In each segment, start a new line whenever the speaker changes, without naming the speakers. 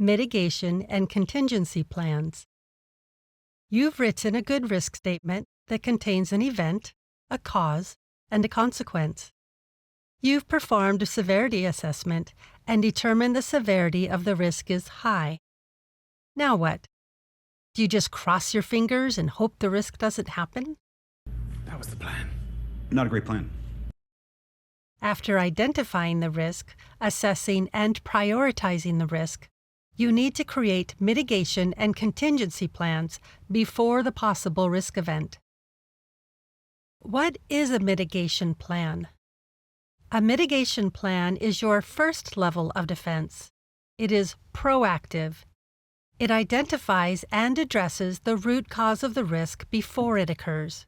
mitigation, and contingency plans. You've written a good risk statement that contains an event, a cause, and a consequence. You've performed a severity assessment and determined the severity of the risk is high. Now what? Do you just cross your fingers and hope the risk doesn't happen?
That was the plan.
Not a great plan.
After identifying the risk, assessing and prioritizing the risk, you need to create mitigation and contingency plans before the possible risk event. What is a mitigation plan? A mitigation plan is your first level of defense. It is proactive. It identifies and addresses the root cause of the risk before it occurs.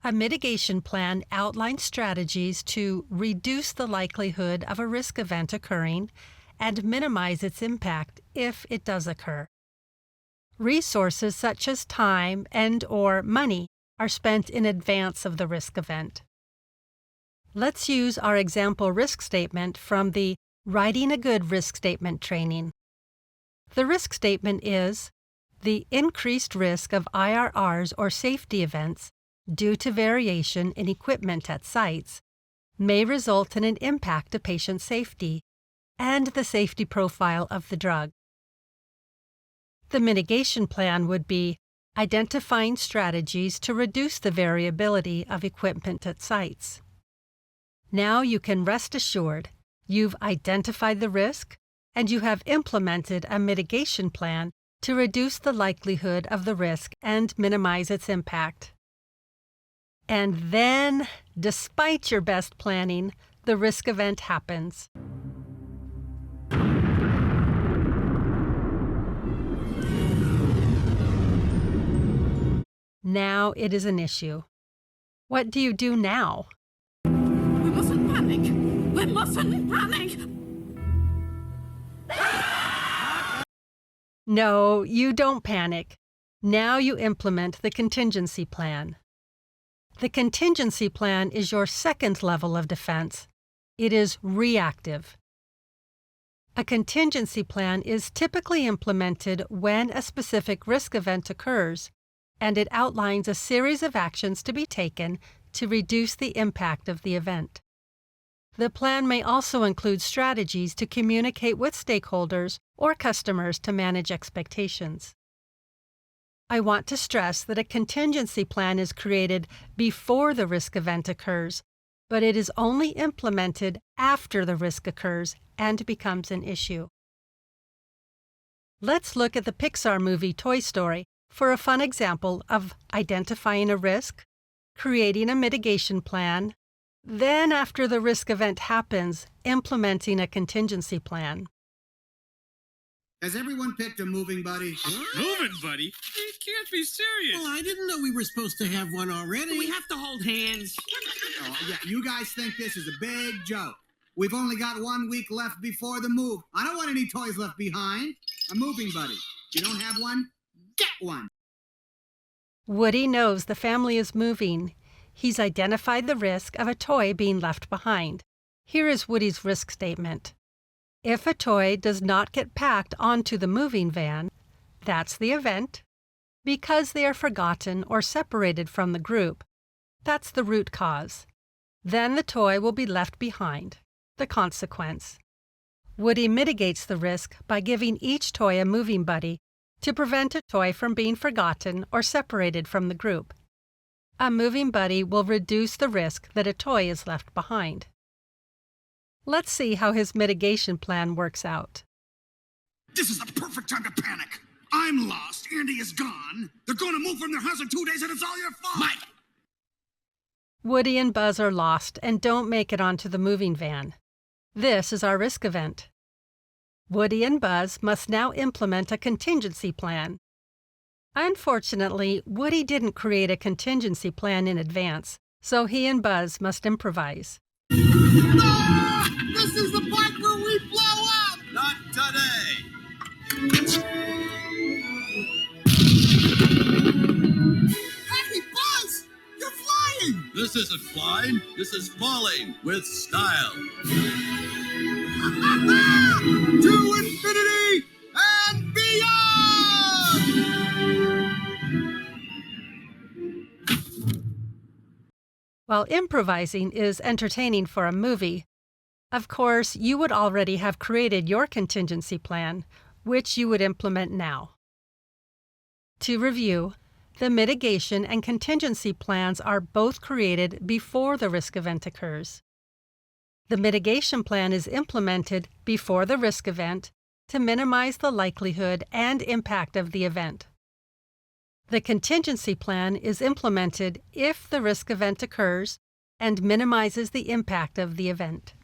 A mitigation plan outlines strategies to reduce the likelihood of a risk event occurring and minimize its impact if it does occur. Resources such as time and/or money are spent in advance of the risk event. Let's use our example risk statement from the Writing a Good Risk Statement training. The risk statement is the increased risk of IRRs or safety events due to variation in equipment at sites may result in an impact to patient safety and the safety profile of the drug. The mitigation plan would be identifying strategies to reduce the variability of equipment at sites. Now you can rest assured you've identified the risk and you have implemented a mitigation plan to reduce the likelihood of the risk and minimize its impact. And then, despite your best planning, the risk event happens. Now it is an issue. What do you do now?
We mustn't panic! We mustn't panic!
No, you don't panic. Now you implement the contingency plan. The contingency plan is your second level of defense. It is reactive. A contingency plan is typically implemented when a specific risk event occurs, and it outlines a series of actions to be taken to reduce the impact of the event. The plan may also include strategies to communicate with stakeholders or customers to manage expectations. I want to stress that a contingency plan is created before the risk event occurs, but it is only implemented after the risk occurs and becomes an issue. Let's look at the Pixar movie Toy Story for a fun example of identifying a risk, creating a mitigation plan, then after the risk event happens, implementing a contingency plan.
Has everyone picked a moving buddy?
Moving, buddy? You can't be serious.
Well, I didn't know we were supposed to have one already.
We have to hold hands.
Oh, yeah, you guys think this is a big joke. We've only got 1 week left before the move. I don't want any toys left behind. A moving buddy. You don't have one? Get one.
Woody knows the family is moving. He's identified the risk of a toy being left behind. Here is Woody's risk statement. If a toy does not get packed onto the moving van, that's the event. Because they are forgotten or separated from the group, that's the root cause. Then the toy will be left behind, the consequence. Woody mitigates the risk by giving each toy a moving buddy to prevent a toy from being forgotten or separated from the group. A moving buddy will reduce the risk that a toy is left behind. Let's see how his mitigation plan works out.
This is the perfect time to panic. I'm lost. Andy is gone. They're going to move from their house in 2 days, and it's all your fault.
Mike!
Woody and Buzz are lost and don't make it onto the moving van. This is our risk event. Woody and Buzz must now implement a contingency plan. Unfortunately, Woody didn't create a contingency plan in advance, so he and Buzz must improvise.
No! This is the part where we blow up!
Not today.
Hey, Buzz! You're flying!
This isn't flying. This is falling with style.
To infinity
While improvising is entertaining for a movie, of course, you would already have created your contingency plan, which you would implement now. To review, the mitigation and contingency plans are both created before the risk event occurs. The mitigation plan is implemented before the risk event to minimize the likelihood and impact of the event. The contingency plan is implemented if the risk event occurs and minimizes the impact of the event.